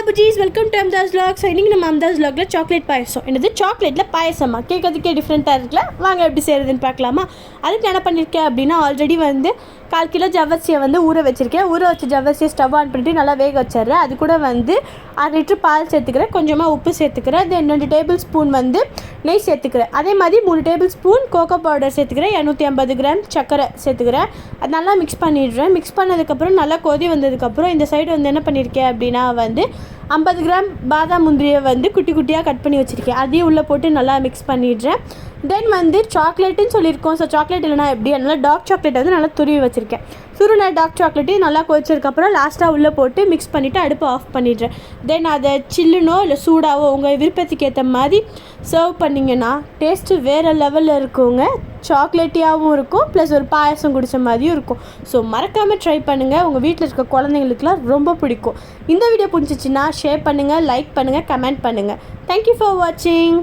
புஜீஸ் welcome to அம்தாஸ் vlogs. இன்னைக்கு நம்ம அம்தாஸ் vlogல சாக்லேட் பாயசம். என்னது சாக்லேட்டில் பாயசமா கேட்கறதுக்கே டிஃப்ரெண்ட்டாக இருக்குல்ல. வாங்க எப்படி செய்கிறதுன்னு பார்க்கலாமா. அதுக்கு என்ன பண்ணியிருக்கேன் அப்படின்னா ஆல்ரெடி 1/4 கிலோ ஜவ்வரிசியை ஊற வச்சுருக்கேன். ஊற வச்ச ஜவ்வரிசியை ஸ்டவ் ஆன் பண்ணிட்டு நல்லா வேக வச்சிடுறேன். அது கூட 1 லிட்டர் பால் சேர்த்துக்கிறேன், கொஞ்சமாக உப்பு சேர்த்துக்கிறேன், தென் 2 டேபிள் ஸ்பூன் நெய் சேர்த்துக்கிறேன். அதே மாதிரி 3 டேபிள் ஸ்பூன் கோகோ பவுடர் சேர்த்துக்கிறேன், 250 கிராம் சர்க்கரை சேர்த்துக்கிறேன். அது நல்லா மிக்ஸ் பண்ணிடுறேன். மிக்ஸ் பண்ணதுக்கப்புறம் நல்லா கொதி வந்ததுக்கப்புறம் இந்த சைடு என்ன பண்ணியிருக்கேன் அப்படின்னா 50 கிராம் பாதாம் முந்திரியை குட்டி குட்டியாக கட் பண்ணி வச்சுருக்கேன். அதையும் உள்ளே போட்டு நல்லா மிக்ஸ் பண்ணிடுறேன். தென் சாக்லேட்டுன்னு சொல்லியிருக்கோம். ஸோ சாக்லேட் இல்லைனா எப்படி, அதனால் டார்க் சாக்லேட் நல்லா துருவி வச்சுருக்கேன். சுருண டார்க் சாக்லேட்டையும் நல்லா கொதிச்சதுக்கப்புறம் லாஸ்ட்டாக உள்ளே போட்டு மிக்ஸ் பண்ணிவிட்டு அடுப்பை ஆஃப் பண்ணிடுறேன். தென் அதை சில்லுனோ இல்லை சூடாவோ உங்கள் விருப்பத்துக்கு ஏற்ற மாதிரி சர்வ் பண்ணிங்கன்னா டேஸ்ட்டு வேறு லெவலில் இருக்குங்க. சாக்லேட்டியாகவும் இருக்கும், ப்ளஸ் ஒரு பாயசம் குடித்த மாதிரியும் இருக்கும். ஸோ மறக்காமல் ட்ரை பண்ணுங்கள். உங்கள் வீட்டில் இருக்க குழந்தைங்களுக்குலாம் ரொம்ப பிடிக்கும். இந்த வீடியோ பிடிச்சிச்சின்னா ஷேர் பண்ணுங்கள், லைக் பண்ணுங்கள், கமெண்ட் பண்ணுங்கள். தேங்க்யூ ஃபார் வாட்சிங்.